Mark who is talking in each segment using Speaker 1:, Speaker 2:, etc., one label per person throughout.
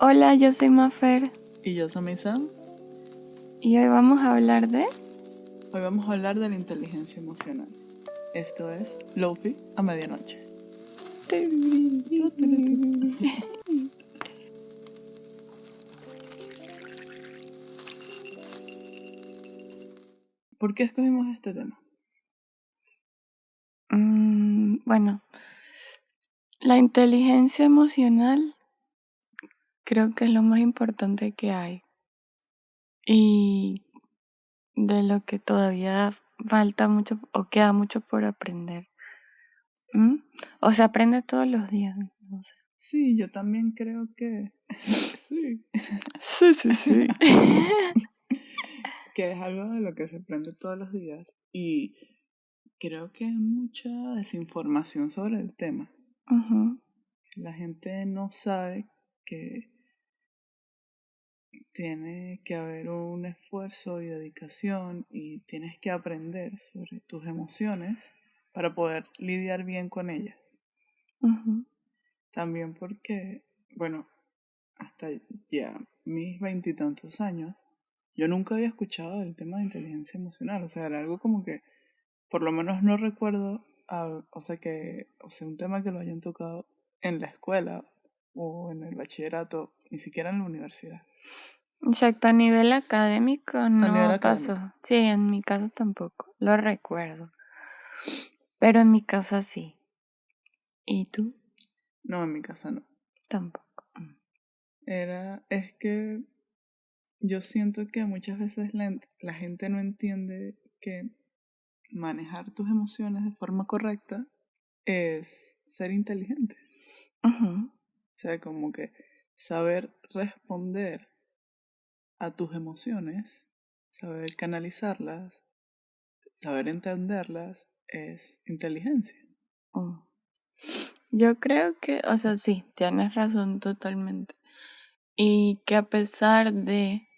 Speaker 1: Hola, yo soy Mafer
Speaker 2: Y yo soy Sam.
Speaker 1: y hoy vamos a hablar de...
Speaker 2: Hoy vamos a hablar de la inteligencia emocional. Esto es Lofi a medianoche. ¿Por qué escogimos este tema?
Speaker 1: Bueno, la inteligencia emocional creo que es lo más importante que hay y de lo que todavía falta mucho o queda mucho por aprender. O se aprende todos los días, no sé.
Speaker 2: Sí, yo también creo que... sí.
Speaker 1: Sí.
Speaker 2: Que es algo de lo que se aprende todos los días. Y creo que hay mucha desinformación sobre el tema.
Speaker 1: Ujú.
Speaker 2: La gente no sabe que tiene que haber un esfuerzo y dedicación y tienes que aprender sobre tus emociones para poder lidiar bien con ellas.
Speaker 1: Ujú.
Speaker 2: También porque, bueno, hasta ya mis 20 y tantos años, yo nunca había escuchado el tema de inteligencia emocional. O sea, era algo como que, por lo menos no recuerdo, un tema que lo hayan tocado en la escuela o en el bachillerato, ni siquiera en la universidad.
Speaker 1: Exacto, a nivel académico
Speaker 2: A nivel
Speaker 1: no
Speaker 2: académico.
Speaker 1: pasó. Sí, en mi caso tampoco, lo recuerdo. Pero en mi casa sí. ¿Y tú?
Speaker 2: No, en mi casa no.
Speaker 1: Tampoco.
Speaker 2: Es que yo siento que muchas veces la gente no entiende que manejar tus emociones de forma correcta es ser inteligente.
Speaker 1: Ujú.
Speaker 2: O sea, como que saber responder a tus emociones, saber canalizarlas, saber entenderlas, es inteligencia.
Speaker 1: Mm. Yo creo que, o sea, sí, tienes razón totalmente. Y que a pesar de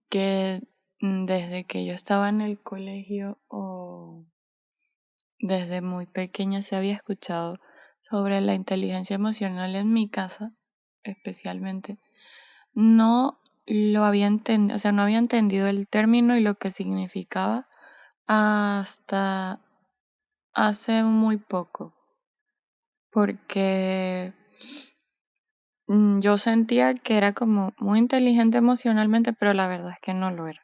Speaker 1: que desde que yo estaba en el colegio o desde muy pequeña se había escuchado sobre la inteligencia emocional en mi casa, especialmente, no lo había entendido, o sea, no había entendido el término y lo que significaba hasta hace muy poco, porque yo sentía que era como muy inteligente emocionalmente, pero la verdad es que no lo era,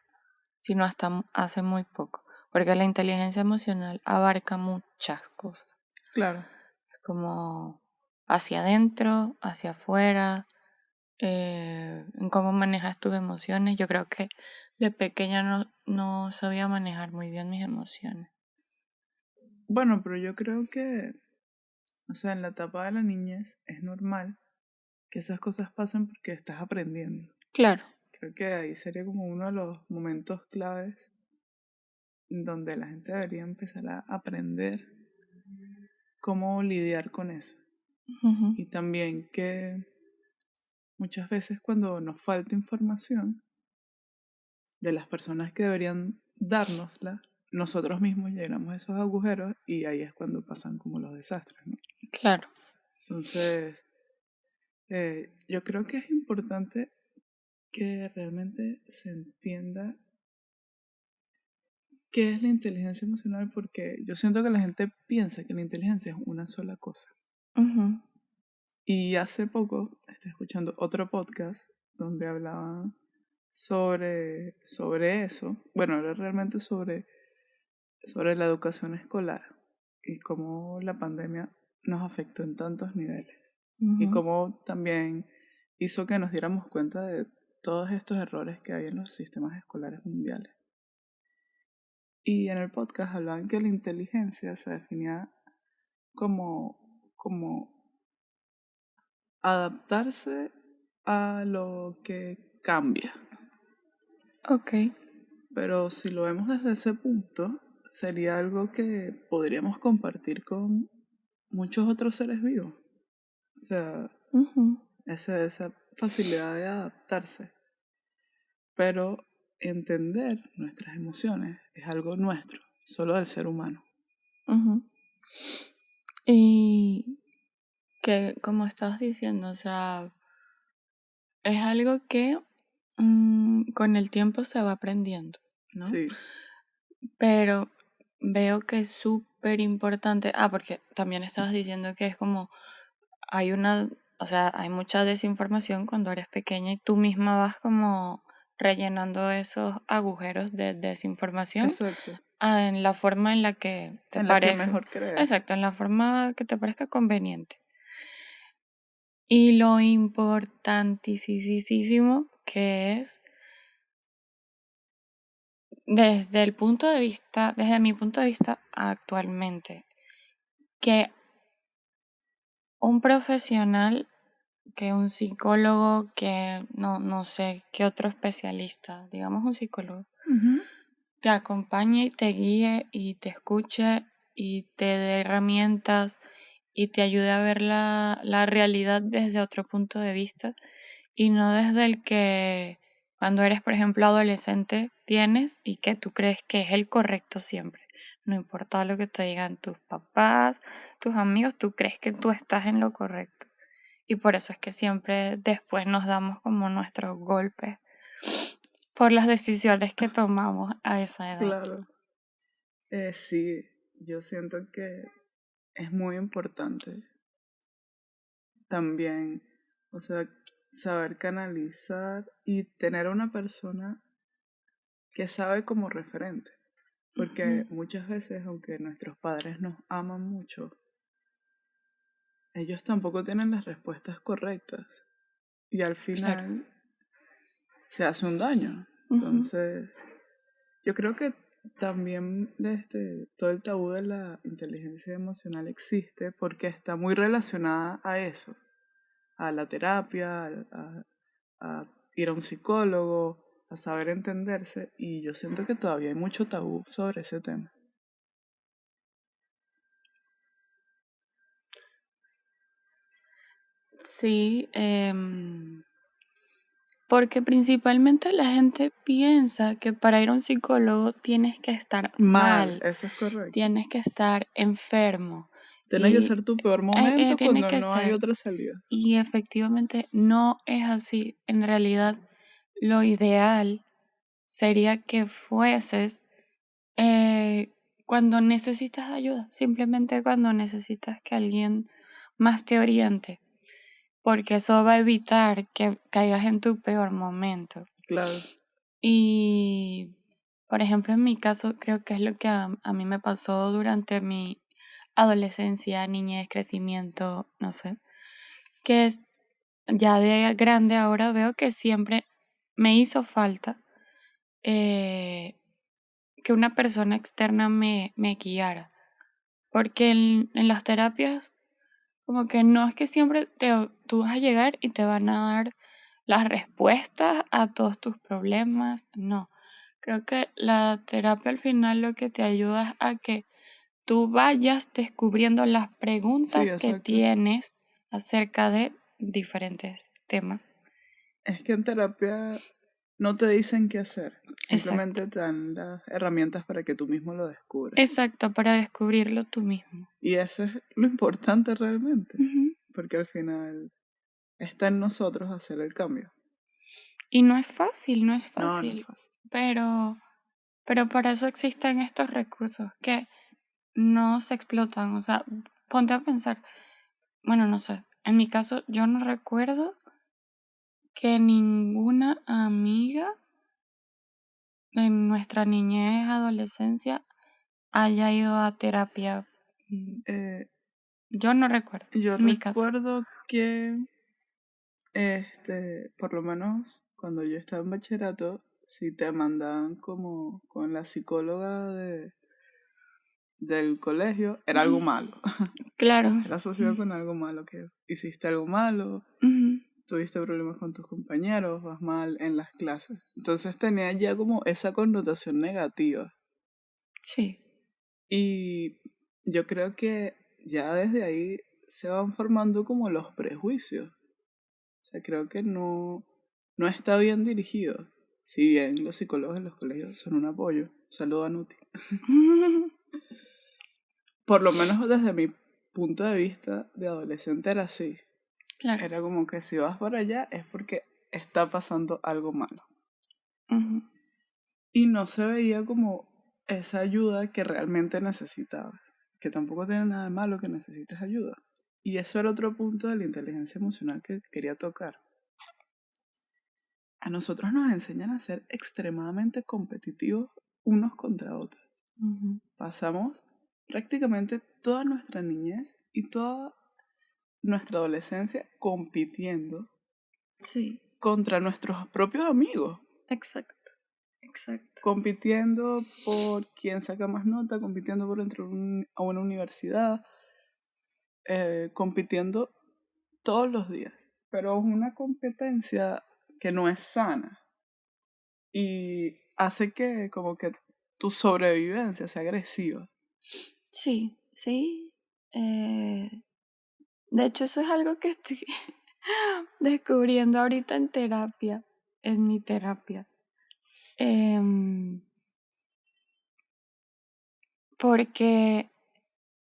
Speaker 1: sino hasta hace muy poco, porque la inteligencia emocional abarca muchas cosas,
Speaker 2: Claro.
Speaker 1: como hacia adentro, hacia afuera, en cómo manejas tus emociones. Yo creo que de pequeña no sabía manejar muy bien mis emociones.
Speaker 2: Bueno, pero yo creo que, o sea, en la etapa de la niñez es normal que esas cosas pasen porque estás aprendiendo.
Speaker 1: Claro.
Speaker 2: Creo que ahí sería como uno de los momentos claves donde la gente debería empezar a aprender cómo lidiar con eso.
Speaker 1: Ujú.
Speaker 2: Y también que muchas veces cuando nos falta información de las personas que deberían dárnosla, nosotros mismos llenamos esos agujeros y ahí es cuando pasan como los desastres, ¿no?
Speaker 1: Claro.
Speaker 2: Entonces, yo creo que es importante que realmente se entienda qué es la inteligencia emocional porque yo siento que la gente piensa que la inteligencia es una sola cosa.
Speaker 1: Ujú.
Speaker 2: Y hace poco estoy escuchando otro podcast donde hablaban sobre eso. Bueno, era realmente sobre la educación escolar y cómo la pandemia nos afectó en tantos niveles. Y
Speaker 1: Ujú.
Speaker 2: cómo también hizo que nos diéramos cuenta de todos estos errores que hay en los sistemas escolares mundiales. Y en el podcast hablaban que la inteligencia se definía como adaptarse a lo que cambia.
Speaker 1: Ok.
Speaker 2: Pero si lo vemos desde ese punto, sería algo que podríamos compartir con muchos otros seres vivos. O sea,
Speaker 1: Ujú.
Speaker 2: esa facilidad de adaptarse. Pero entender nuestras emociones es algo nuestro, solo del ser humano.
Speaker 1: Ujú. Y que, como estabas diciendo, o sea, es algo que con el tiempo se va aprendiendo, ¿no?
Speaker 2: Sí,
Speaker 1: Pero veo que es súper importante. Porque también estabas diciendo que es como hay o sea, hay mucha desinformación cuando eres pequeña y tú misma vas como rellenando esos agujeros de desinformación
Speaker 2: exacto.
Speaker 1: en la forma en la que te
Speaker 2: En la que
Speaker 1: parece.
Speaker 2: mejor crees.
Speaker 1: Exacto, en la forma que te parezca conveniente. Y lo importantísimo que es desde mi punto de vista actualmente, que un profesional, que un psicólogo, que no sé qué otro especialista, digamos un psicólogo,
Speaker 2: Ujú.
Speaker 1: te acompañe y te guíe y te escuche y te dé herramientas y te ayude a ver la realidad desde otro punto de vista y no desde el que cuando eres, por ejemplo, adolescente tienes y que tú crees que es el correcto siempre. No importa lo que te digan tus papás, tus amigos, tú crees que tú estás en lo correcto. Y por eso es que siempre después nos damos como nuestros golpes por las decisiones que tomamos a esa edad.
Speaker 2: Claro. Sí, yo siento que es muy importante también, o sea, saber canalizar y tener una persona que sabe como referente. Porque
Speaker 1: Ujú,
Speaker 2: muchas veces, aunque nuestros padres nos aman mucho, ellos tampoco tienen las respuestas correctas. Y al
Speaker 1: claro.
Speaker 2: final se hace un daño.
Speaker 1: Ujú,
Speaker 2: Entonces, yo creo que también todo el tabú de la inteligencia emocional existe porque está muy relacionada a eso, a la terapia, a ir a un psicólogo, a saber entenderse, y yo siento que todavía hay mucho tabú sobre ese tema.
Speaker 1: sí, porque principalmente la gente piensa que para ir a un psicólogo tienes que estar
Speaker 2: Mal,
Speaker 1: mal,
Speaker 2: eso es correcto.
Speaker 1: tienes que estar enfermo
Speaker 2: Tiene que
Speaker 1: y
Speaker 2: ser tu peor momento
Speaker 1: tiene
Speaker 2: cuando
Speaker 1: que
Speaker 2: no hay
Speaker 1: ser.
Speaker 2: otra salida.
Speaker 1: Y efectivamente no es así. En realidad, lo ideal sería que fueses eh, cuando necesitas ayuda, simplemente cuando necesitas que alguien más te oriente, porque eso va a evitar que caigas en tu peor momento.
Speaker 2: Claro.
Speaker 1: Y, por ejemplo, en mi caso, creo que es lo que a mí me pasó durante mi adolescencia, niñez, crecimiento, no sé, que ya de grande ahora veo que siempre me hizo falta eh, que una persona externa me guiara. Porque en las terapias, como que no es que siempre tú vas a llegar y te van a dar las respuestas a todos tus problemas. No. Creo que la terapia al final lo que te ayuda es a que tú vayas descubriendo las
Speaker 2: Sí,
Speaker 1: preguntas que
Speaker 2: exacto.
Speaker 1: tienes acerca de diferentes temas.
Speaker 2: Es que en terapia no te dicen qué hacer,
Speaker 1: Exacto.
Speaker 2: simplemente te dan las herramientas para que tú mismo lo descubras.
Speaker 1: Exacto, para descubrirlo tú mismo.
Speaker 2: Y eso es lo importante realmente,
Speaker 1: Ujú.
Speaker 2: porque al final está en nosotros hacer el cambio.
Speaker 1: Y no es fácil, no es
Speaker 2: No, no es
Speaker 1: fácil,
Speaker 2: fácil.
Speaker 1: pero, pero para eso existen estos recursos que no se explotan. O sea, ponte a pensar, bueno, no sé, en mi caso yo no recuerdo que ninguna amiga en nuestra niñez, adolescencia, haya ido a terapia. Mm,
Speaker 2: Eh,
Speaker 1: Yo no recuerdo,
Speaker 2: yo
Speaker 1: en mi caso.
Speaker 2: recuerdo que, por lo menos cuando yo estaba en bachillerato, si te mandaban como con la psicóloga del colegio, era algo
Speaker 1: Ujú.
Speaker 2: malo.
Speaker 1: Claro.
Speaker 2: Era asociado con algo malo, que hiciste algo malo,
Speaker 1: Ujú.
Speaker 2: tuviste problemas con tus compañeros, vas mal en las clases. Entonces tenía ya como esa connotación negativa.
Speaker 1: Sí.
Speaker 2: Y yo creo que ya desde ahí se van formando como los prejuicios. O sea, creo que no está bien dirigido. Si bien los psicólogos en los colegios son un apoyo. Saludo a Nuti. Por lo menos desde mi punto de vista de adolescente era así.
Speaker 1: Claro.
Speaker 2: Era como que si vas para allá es porque está pasando algo malo.
Speaker 1: Ujú.
Speaker 2: Y no se veía como esa ayuda que realmente necesitabas. Que tampoco tiene nada de malo que necesites ayuda. Y eso era otro punto de la inteligencia emocional que quería tocar. A nosotros nos enseñan a ser extremadamente competitivos unos contra otros.
Speaker 1: Ujú.
Speaker 2: Pasamos prácticamente toda nuestra niñez y toda nuestra adolescencia compitiendo
Speaker 1: Sí,
Speaker 2: contra nuestros propios amigos.
Speaker 1: exacto, exacto.
Speaker 2: Compitiendo por quién saca más nota, compitiendo por entrar a una universidad, compitiendo todos los días. Pero es una competencia que no es sana y hace que como que tu sobrevivencia sea agresiva.
Speaker 1: Sí, sí. De hecho, eso es algo que estoy descubriendo ahorita en mi terapia. Porque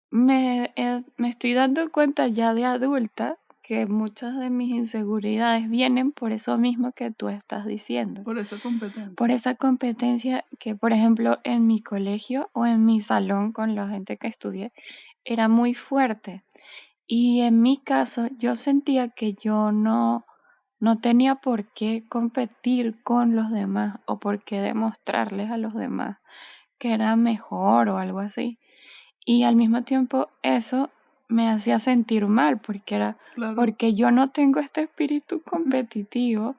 Speaker 1: me estoy dando cuenta ya de adulta que muchas de mis inseguridades vienen por eso mismo que tú estás diciendo.
Speaker 2: Por esa competencia.
Speaker 1: Por esa competencia que, por ejemplo, en mi colegio o en mi salón con la gente que estudié, era muy fuerte. Y en mi caso, yo sentía que yo no tenía por qué competir con los demás o por qué demostrarles a los demás que era mejor o algo así. Y al mismo tiempo eso me hacía sentir mal
Speaker 2: Claro,
Speaker 1: porque yo no tengo este espíritu competitivo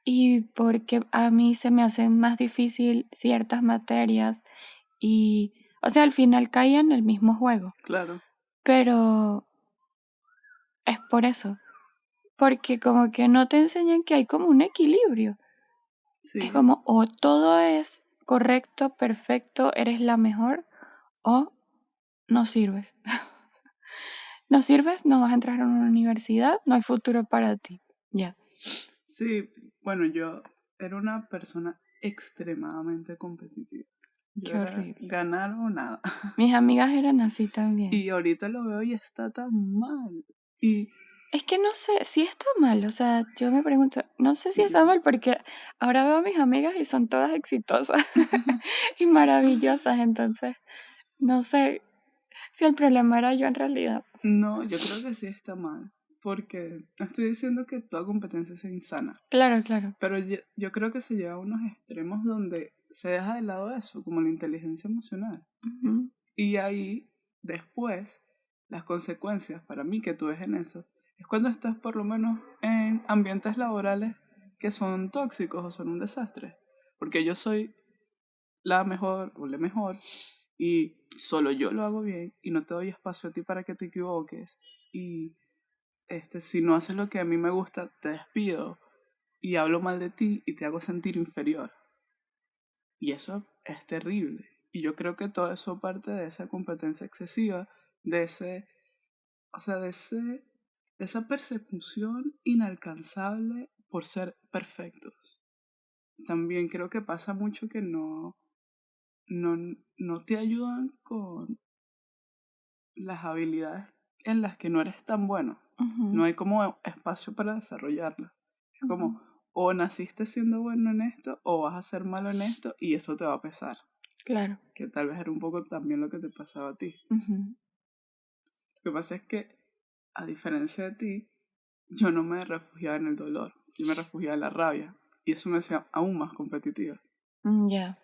Speaker 1: y porque a mí se me hacen más difícil ciertas materias y, o sea, al final caía en el mismo juego.
Speaker 2: claro.
Speaker 1: Pero es por eso, porque como que no te enseñan que hay como un equilibrio. Es
Speaker 2: Sí,
Speaker 1: como o todo es correcto, perfecto, eres la mejor o no sirves. No sirves, no vas a entrar a una universidad, no hay futuro para ti. Ya.
Speaker 2: sí. Bueno, yo era una persona extremadamente competitiva. Yo
Speaker 1: Qué
Speaker 2: era
Speaker 1: horrible.
Speaker 2: ganar o nada.
Speaker 1: Mis amigas eran así también.
Speaker 2: Y ahorita lo veo y está tan mal. Y
Speaker 1: Es que no sé si está mal, o sea, yo me pregunto, no sé si está mal porque ahora veo a mis amigas y son todas exitosas y maravillosas, entonces no sé si el problema era yo en realidad.
Speaker 2: no, yo creo que sí está mal. Porque no estoy diciendo que toda competencia sea insana.
Speaker 1: Claro, claro.
Speaker 2: Pero yo creo que se lleva a unos extremos donde se deja de lado eso, como la inteligencia emocional.
Speaker 1: Ujú,
Speaker 2: Y ahí, después, las consecuencias para mí que tú ves en eso, es cuando estás por lo menos en ambientes laborales que son tóxicos o son un desastre. Porque yo soy la mejor o la mejor y solo yo lo hago bien y no te doy espacio a ti para que te equivoques. Y si no haces lo que a mí me gusta, te despido y hablo mal de ti y te hago sentir inferior. Y eso es terrible. Y yo creo que todo eso parte de esa competencia excesiva, de ese, o sea, de esa persecución inalcanzable por ser perfectos. También creo que pasa mucho que no, no te ayudan con las habilidades en las que no eres tan bueno.
Speaker 1: ujú,
Speaker 2: No hay como espacio para desarrollarlas. Es
Speaker 1: ujú.
Speaker 2: como, o naciste siendo bueno en esto, o vas a ser malo en esto, y eso te va a pesar.
Speaker 1: Claro.
Speaker 2: Que tal vez era un poco también lo que te pasaba a ti.
Speaker 1: Ujú.
Speaker 2: Lo que pasa es que, a diferencia de ti, yo no me refugiaba en el dolor, yo me refugiaba en la rabia, y eso me hacía aún más competitiva.
Speaker 1: Ya.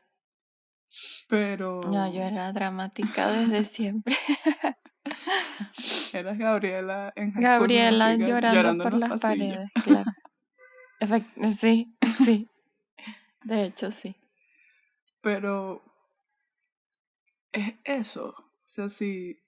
Speaker 1: No, yo
Speaker 2: Pero
Speaker 1: era dramática desde siempre.
Speaker 2: eras Gabriela en High School
Speaker 1: Gabriela
Speaker 2: Musical
Speaker 1: llorando
Speaker 2: llorando en
Speaker 1: por
Speaker 2: los
Speaker 1: las
Speaker 2: pasillos.
Speaker 1: paredes, claro. Sí, sí. De hecho, sí.
Speaker 2: Pero es eso. O sea, si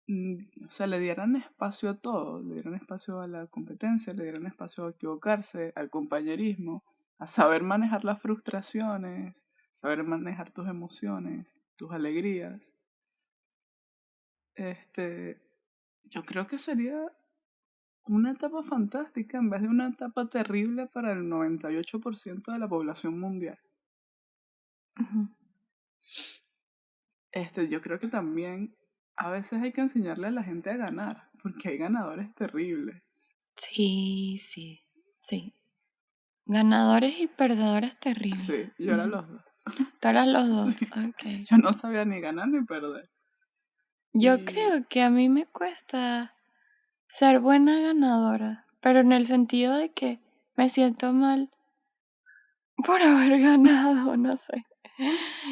Speaker 2: o sea, le dieran espacio a todo, le dieran espacio a la competencia, le dieran espacio a equivocarse, al compañerismo, a saber manejar las frustraciones, saber manejar tus emociones, tus alegrías, este, yo creo que sería una etapa fantástica en vez de una etapa terrible para el 98% de la población mundial.
Speaker 1: Ujú.
Speaker 2: Yo creo que también a veces hay que enseñarle a la gente a ganar, porque hay ganadores terribles.
Speaker 1: Sí, sí. Sí. Ganadores y perdedores terribles.
Speaker 2: Sí, yo era los dos.
Speaker 1: Tú eras los dos,
Speaker 2: Sí.
Speaker 1: ok.
Speaker 2: Yo no sabía ni ganar ni perder.
Speaker 1: Yo
Speaker 2: Y
Speaker 1: creo que a mí me cuesta ser buena ganadora, pero en el sentido de que me siento mal por haber ganado, no sé.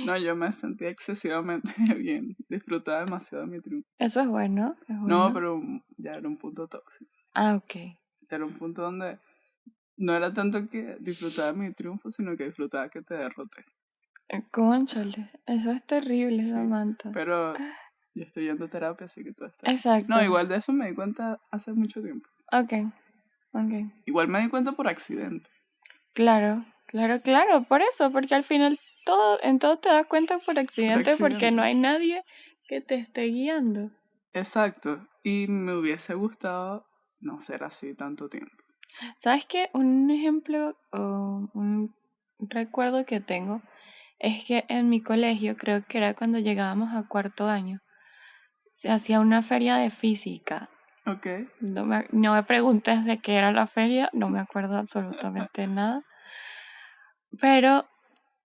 Speaker 2: no, yo me sentía excesivamente bien. Disfrutaba demasiado de mi triunfo.
Speaker 1: Eso es bueno, es
Speaker 2: No,
Speaker 1: bueno.
Speaker 2: pero ya era un punto tóxico.
Speaker 1: Ah, ok.
Speaker 2: Era un punto donde no era tanto que disfrutaba de mi triunfo, sino que disfrutaba que te derroté.
Speaker 1: Cónchale, eso es terrible,
Speaker 2: Sí,
Speaker 1: Samantha.
Speaker 2: pero yo estoy yendo a terapia, así que tú estás.
Speaker 1: Exacto.
Speaker 2: No, igual de eso me di cuenta hace mucho tiempo.
Speaker 1: Ok, ok.
Speaker 2: Igual me di cuenta por accidente.
Speaker 1: Claro, claro, claro, por eso, porque al final en todo te das cuenta por
Speaker 2: Por
Speaker 1: accidente porque no
Speaker 2: accidente.
Speaker 1: hay nadie que te esté guiando.
Speaker 2: Exacto. Y me hubiese gustado no ser así tanto tiempo.
Speaker 1: ¿Sabes qué? Un ejemplo o un recuerdo que tengo es que en mi colegio, creo que era cuando llegábamos a cuarto año, se hacía una feria de física.
Speaker 2: Ok.
Speaker 1: No me preguntes de qué era la feria, no me acuerdo absolutamente nada, pero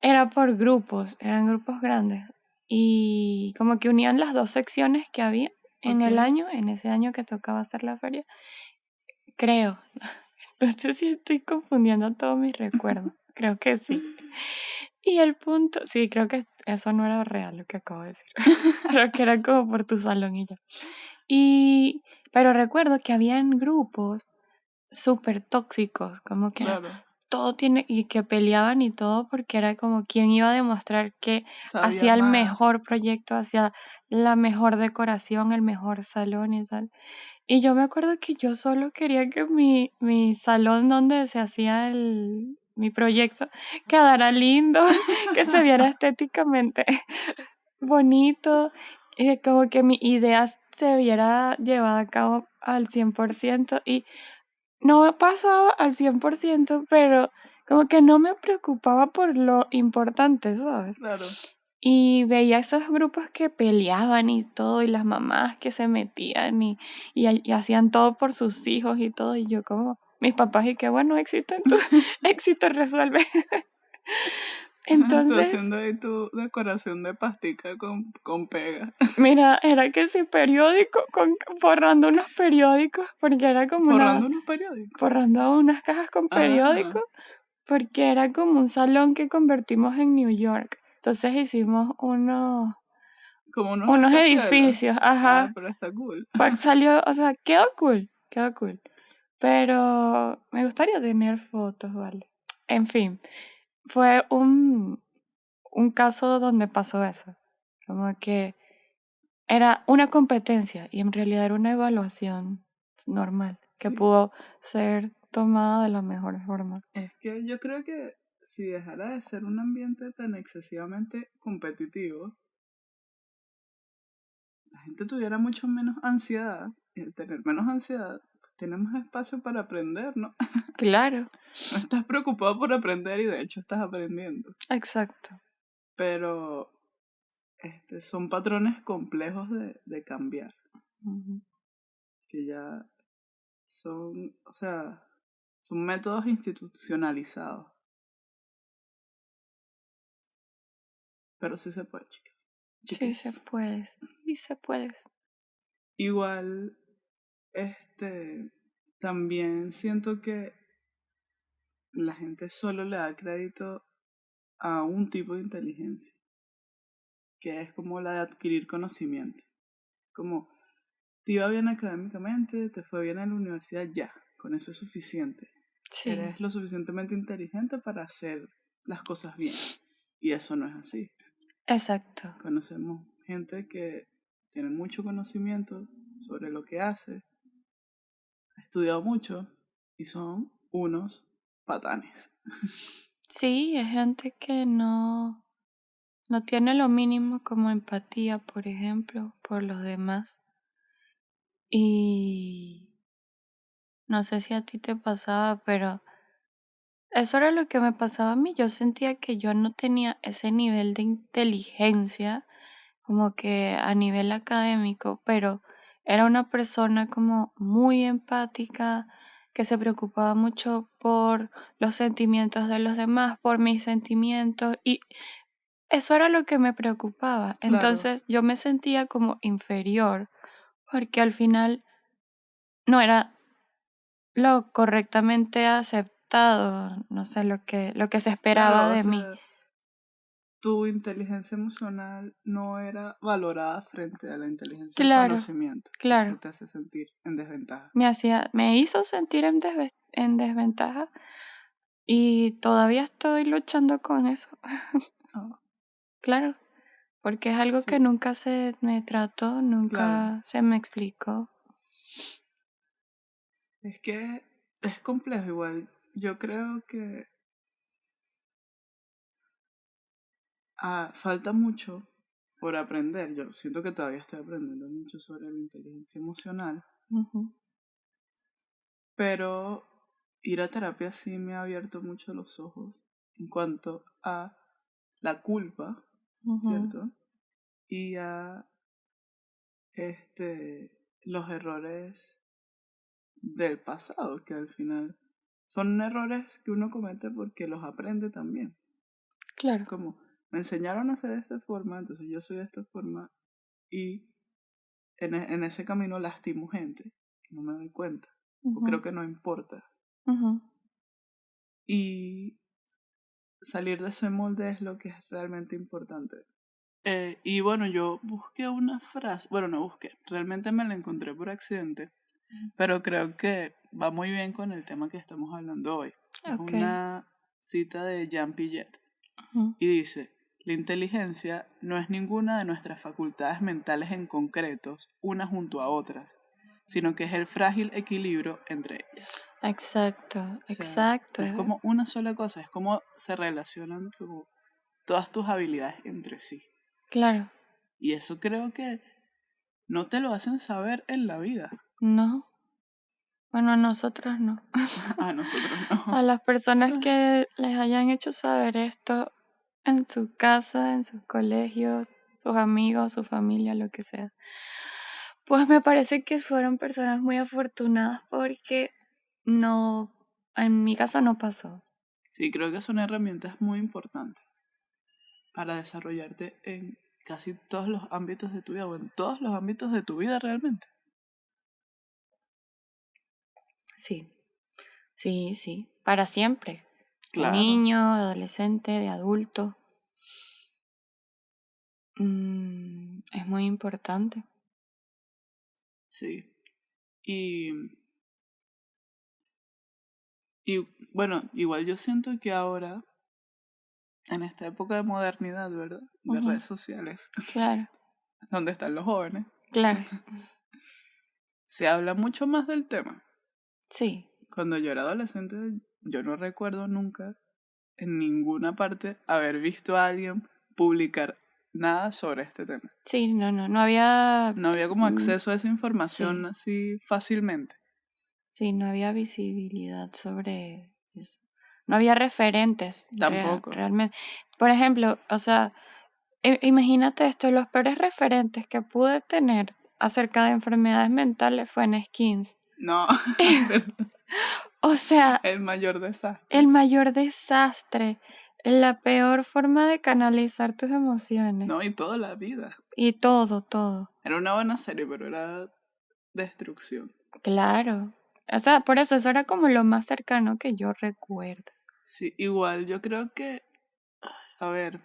Speaker 1: era por grupos, eran grupos grandes y como que unían las dos secciones que había en
Speaker 2: Ok.
Speaker 1: el año, en ese año que tocaba hacer la feria, creo. No sé si estoy confundiendo todos mis recuerdos, creo que sí. Y el punto, sí, creo que eso no era real lo que acabo de decir, creo que era como por tu salón y ya. Pero recuerdo que habían grupos súper tóxicos, como que era
Speaker 2: Claro.
Speaker 1: todo tiene, y que peleaban y todo porque era como quién iba a demostrar que
Speaker 2: Sabía
Speaker 1: hacía el
Speaker 2: más.
Speaker 1: mejor proyecto, hacía la mejor decoración, el mejor salón y tal. Y yo me acuerdo que yo solo quería que mi salón donde se hacía mi proyecto quedara lindo, que se viera estéticamente bonito, como que mi idea se viera llevada a cabo al 100% y no pasaba al 100%, pero como que no me preocupaba por lo importante, ¿sabes?
Speaker 2: Claro.
Speaker 1: Y veía esos grupos que peleaban y todo, y las mamás que se metían y hacían todo por sus hijos y todo, y yo como, mis papás, y qué bueno, éxito en tu, éxito resuelve.
Speaker 2: Estoy
Speaker 1: Entonces,
Speaker 2: haciendo ahí tu decoración de pastica con pega.
Speaker 1: mira, era que si periódico, forrando unos periódicos, porque era como
Speaker 2: Forrando unos periódicos.
Speaker 1: forrando unas cajas con
Speaker 2: Ah,
Speaker 1: periódicos, porque era como un salón que convertimos en New York. Entonces hicimos
Speaker 2: como unos
Speaker 1: unos
Speaker 2: rascacielos.
Speaker 1: edificios,
Speaker 2: Ah,
Speaker 1: ajá.
Speaker 2: pero está cool.
Speaker 1: Salió, o sea, quedó cool, quedó cool. Pero me gustaría tener fotos, ¿vale? En fin, fue un caso donde pasó eso. Como que era una competencia y en realidad era una evaluación normal que
Speaker 2: Sí.
Speaker 1: pudo ser tomada de la mejor forma.
Speaker 2: Es que yo creo que si dejara de ser un ambiente tan excesivamente competitivo, la gente tuviera mucho menos ansiedad. Y al tener menos ansiedad, pues tenemos espacio para aprender, ¿no?
Speaker 1: Claro,
Speaker 2: No estás preocupado por aprender y de hecho estás aprendiendo.
Speaker 1: exacto.
Speaker 2: Pero son patrones complejos de cambiar,
Speaker 1: Ujú.
Speaker 2: que ya son, o sea, son métodos institucionalizados. Pero sí se puede, chicas.
Speaker 1: Sí se
Speaker 2: Chiques.
Speaker 1: puede, sí se puede.
Speaker 2: Igual, también siento que la gente solo le da crédito a un tipo de inteligencia, que es como la de adquirir conocimiento. Como, te iba bien académicamente, te fue bien en la universidad, ya, con eso es suficiente.
Speaker 1: Sí,
Speaker 2: Eres lo suficientemente inteligente para hacer las cosas bien. Y eso no es así.
Speaker 1: exacto.
Speaker 2: Conocemos gente que tiene mucho conocimiento sobre lo que hace, ha estudiado mucho y son unos patanes.
Speaker 1: Sí, es gente que no tiene lo mínimo como empatía, por ejemplo, por los demás. Y no sé si a ti te pasaba, pero eso era lo que me pasaba a mí. Yo sentía que yo no tenía ese nivel de inteligencia como que a nivel académico, pero era una persona como muy empática, que se preocupaba mucho por los sentimientos de los demás, por mis sentimientos, y eso era lo que me preocupaba.
Speaker 2: Claro,
Speaker 1: Entonces yo me sentía como inferior, porque al final no era lo correctamente aceptado, no sé, lo que se esperaba
Speaker 2: claro, o
Speaker 1: de mí.
Speaker 2: sea, tu inteligencia emocional no era valorada frente a la inteligencia del
Speaker 1: Claro,
Speaker 2: conocimiento. Eso
Speaker 1: claro.
Speaker 2: te hace sentir en desventaja.
Speaker 1: Me hizo sentir en desventaja y todavía estoy luchando con eso.
Speaker 2: Ah,
Speaker 1: Claro, porque es algo que
Speaker 2: sí,
Speaker 1: nunca se me trató,
Speaker 2: claro.
Speaker 1: nunca se me explicó.
Speaker 2: Es que es complejo igual. Yo creo que falta mucho por aprender. Yo siento que todavía estoy aprendiendo mucho sobre la inteligencia emocional,
Speaker 1: Ujú,
Speaker 2: pero ir a terapia sí me ha abierto mucho los ojos en cuanto a la culpa,
Speaker 1: ujú,
Speaker 2: ¿cierto? Y a los errores del pasado, que al final son errores que uno comete porque los aprende también.
Speaker 1: claro.
Speaker 2: Como me enseñaron a hacer de esta forma, entonces yo soy de esta forma y en ese camino lastimo gente y no me doy cuenta o
Speaker 1: Ujú,
Speaker 2: creo que no importa.
Speaker 1: ujú,
Speaker 2: Y salir de ese molde es lo que es realmente importante. Y bueno, yo busqué una frase, bueno, no busqué, realmente me la encontré por accidente, pero creo que va muy bien con el tema que estamos hablando hoy. Es
Speaker 1: ok.
Speaker 2: una cita de Jean Piaget
Speaker 1: Ujú,
Speaker 2: y dice, la inteligencia no es ninguna de nuestras facultades mentales en concretos, unas junto a otras, sino que es el frágil equilibrio entre ellas.
Speaker 1: exacto,
Speaker 2: O sea,
Speaker 1: exacto.
Speaker 2: no es como una sola cosa, es como se relacionan todas tus habilidades entre sí.
Speaker 1: Claro,
Speaker 2: Y eso creo que no te lo hacen saber en la vida.
Speaker 1: no. Bueno, a nosotros no.
Speaker 2: A nosotros no.
Speaker 1: A las personas que les hayan hecho saber esto en su casa, en sus colegios, sus amigos, su familia, lo que sea. Pues me parece que fueron personas muy afortunadas porque no, en mi caso no pasó.
Speaker 2: Sí, creo que son herramientas muy importantes para desarrollarte en casi todos los ámbitos de tu vida o en todos los ámbitos de tu vida realmente.
Speaker 1: Sí, sí, sí, para siempre. De
Speaker 2: Claro,
Speaker 1: niño, de adolescente, de adulto. Es muy importante.
Speaker 2: sí. Y, y bueno, igual yo siento que ahora, en esta época de modernidad, ¿verdad? De
Speaker 1: Ujú,
Speaker 2: redes sociales,
Speaker 1: claro,
Speaker 2: donde están los jóvenes,
Speaker 1: claro,
Speaker 2: se habla mucho más del tema.
Speaker 1: sí.
Speaker 2: Cuando yo era adolescente, yo no recuerdo nunca en ninguna parte haber visto a alguien publicar nada sobre este tema.
Speaker 1: Sí, no, no, no había,
Speaker 2: No había como
Speaker 1: mm,
Speaker 2: acceso a esa información
Speaker 1: sí,
Speaker 2: así fácilmente.
Speaker 1: sí, no había visibilidad sobre eso. No había referentes
Speaker 2: Tampoco.
Speaker 1: realmente. Por ejemplo, o sea, imagínate esto, los peores referentes que pude tener acerca de enfermedades mentales fue en Skins.
Speaker 2: No, pero
Speaker 1: O sea,
Speaker 2: el mayor
Speaker 1: el
Speaker 2: desastre.
Speaker 1: mayor desastre, la peor forma de canalizar tus emociones.
Speaker 2: No, y toda la vida.
Speaker 1: Y todo, todo.
Speaker 2: Era una buena serie, pero era destrucción.
Speaker 1: Claro. O sea, por eso era como lo más cercano que yo recuerdo.
Speaker 2: Sí, igual yo creo que, a ver,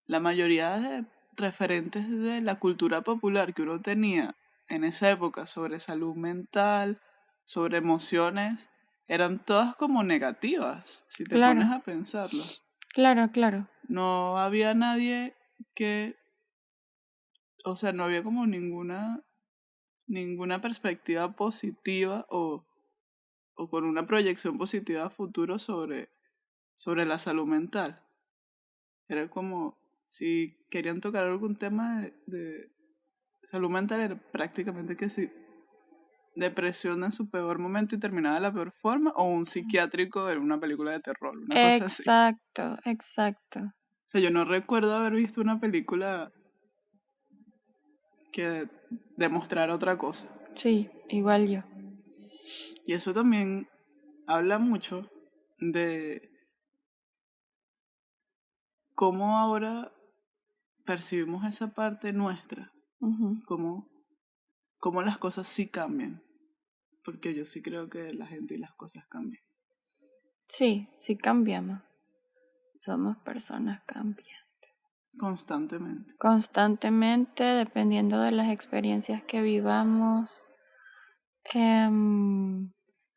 Speaker 2: la mayoría de referentes de la cultura popular que uno tenía en esa época sobre salud mental, sobre emociones, eran todas como negativas, si te
Speaker 1: Claro,
Speaker 2: pones a pensarlo.
Speaker 1: claro, claro.
Speaker 2: No había nadie que, o sea, no había como ninguna perspectiva positiva o con una proyección positiva a futuro sobre la salud mental. Era como si querían tocar algún tema de salud mental, era prácticamente que si depresión en su peor momento y terminaba de la peor forma, o un psiquiátrico en una película de terror, una cosa así.
Speaker 1: Exacto, exacto.
Speaker 2: O sea, yo no recuerdo haber visto una película que demostrara otra cosa.
Speaker 1: Sí, igual yo.
Speaker 2: Y eso también habla mucho de cómo ahora percibimos esa parte nuestra,
Speaker 1: Ujú.
Speaker 2: cómo las cosas sí cambian, porque yo sí creo que la gente y las cosas cambian
Speaker 1: Sí, sí cambiamos. Somos personas cambiantes.
Speaker 2: constantemente.
Speaker 1: Constantemente, dependiendo de las experiencias que vivamos.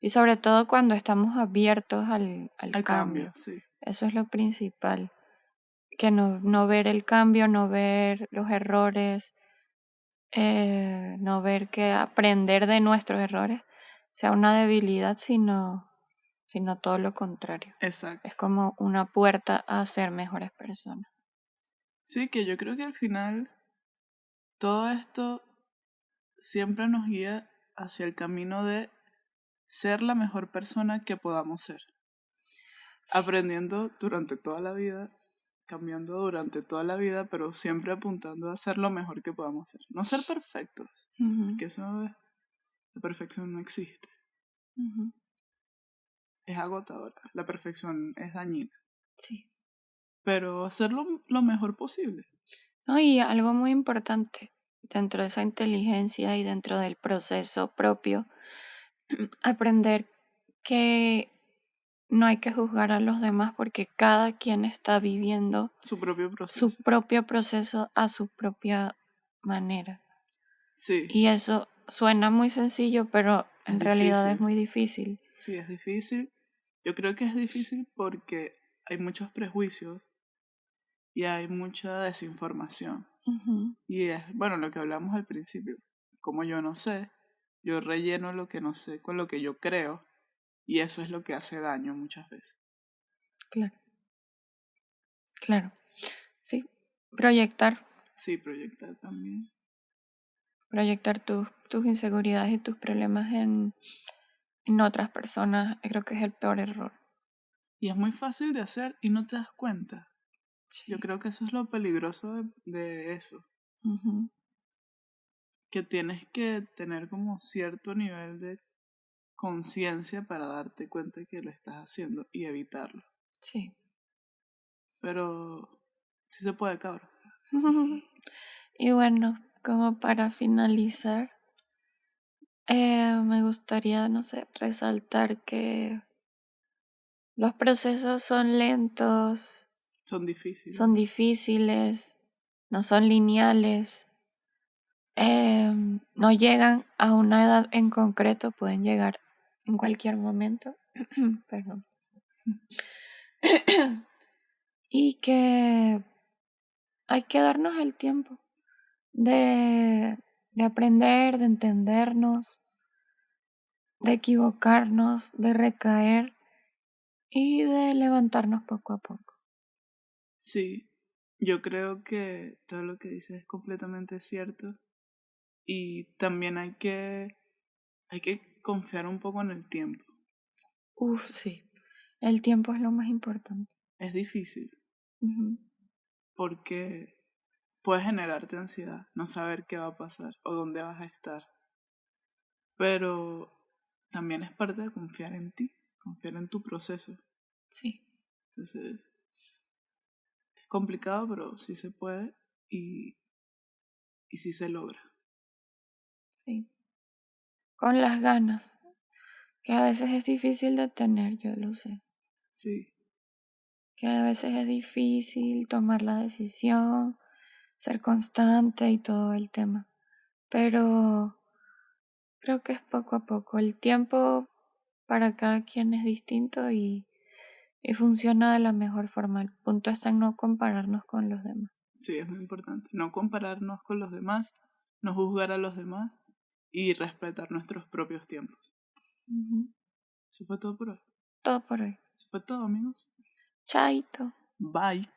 Speaker 1: Y sobre todo cuando estamos abiertos al
Speaker 2: Al cambio,
Speaker 1: cambio.
Speaker 2: sí,
Speaker 1: Eso es lo principal. Que no ver el cambio, no ver los errores, no ver que aprender de nuestros errores sea una debilidad, sino todo lo contrario.
Speaker 2: exacto.
Speaker 1: Es como una puerta a ser mejores personas.
Speaker 2: Sí, que yo creo que al final todo esto siempre nos guía hacia el camino de ser la mejor persona que podamos ser.
Speaker 1: Sí.
Speaker 2: Aprendiendo durante toda la vida, cambiando durante toda la vida, pero siempre apuntando a ser lo mejor que podamos ser. No ser perfectos,
Speaker 1: Ujú,
Speaker 2: porque eso es, la perfección no existe.
Speaker 1: ujú.
Speaker 2: Es agotadora, la perfección es dañina.
Speaker 1: Sí.
Speaker 2: Pero hacerlo lo mejor posible.
Speaker 1: No, y algo muy importante dentro de esa inteligencia y dentro del proceso propio, aprender que no hay que juzgar a los demás porque cada quien está viviendo
Speaker 2: Su propio
Speaker 1: su
Speaker 2: proceso.
Speaker 1: propio proceso a su propia manera.
Speaker 2: Sí,
Speaker 1: Y eso suena muy sencillo, pero
Speaker 2: es
Speaker 1: en realidad es
Speaker 2: difícil.
Speaker 1: muy difícil.
Speaker 2: Sí, es difícil. Yo creo que es difícil porque hay muchos prejuicios y hay mucha desinformación.
Speaker 1: Ujú,
Speaker 2: Y es, bueno, lo que hablamos al principio. Como yo no sé, yo relleno lo que no sé con lo que yo creo y eso es lo que hace daño muchas veces.
Speaker 1: claro, claro. Sí, proyectar,
Speaker 2: Sí, proyectar también.
Speaker 1: proyectar tus inseguridades y tus problemas en otras personas, creo que es el peor error.
Speaker 2: Y es muy fácil de hacer y no te das cuenta. Yo
Speaker 1: Sí.
Speaker 2: creo que eso es lo peligroso de eso.
Speaker 1: Ujú,
Speaker 2: Que tienes que tener como cierto nivel de conciencia para darte cuenta que lo estás haciendo y evitarlo.
Speaker 1: sí.
Speaker 2: Pero sí se puede, cabrón.
Speaker 1: Y bueno, como para finalizar, me gustaría, no sé, resaltar que los procesos son lentos,
Speaker 2: Son difíciles.
Speaker 1: son difíciles, no son lineales, no llegan a una edad en concreto, pueden llegar en cualquier momento. Perdón. Y que hay que darnos el tiempo de aprender, de entendernos, de equivocarnos, de recaer y de levantarnos poco a poco.
Speaker 2: Sí, yo creo que todo lo que dices es completamente cierto y también hay que confiar un poco en el tiempo.
Speaker 1: Uf, sí, el tiempo es lo más importante.
Speaker 2: Es difícil
Speaker 1: Ujú,
Speaker 2: porque puede generarte ansiedad, no saber qué va a pasar o dónde vas a estar, pero también es parte de confiar en ti, confiar en tu proceso.
Speaker 1: sí,
Speaker 2: Entonces, es complicado, pero sí se puede y, y sí se logra.
Speaker 1: sí. Con las ganas, que a veces es difícil de tener, yo lo sé.
Speaker 2: Sí,
Speaker 1: Que a veces es difícil tomar la decisión, ser constante y todo el tema. Pero creo que es poco a poco. El tiempo para cada quien es distinto y funciona de la mejor forma. El punto está en no compararnos con los demás.
Speaker 2: sí, es muy importante. No compararnos con los demás, no juzgar a los demás y respetar nuestros propios tiempos.
Speaker 1: Ujú.
Speaker 2: Eso fue todo por hoy.
Speaker 1: Todo por hoy.
Speaker 2: Eso fue todo, amigos.
Speaker 1: Chaito.
Speaker 2: Bye.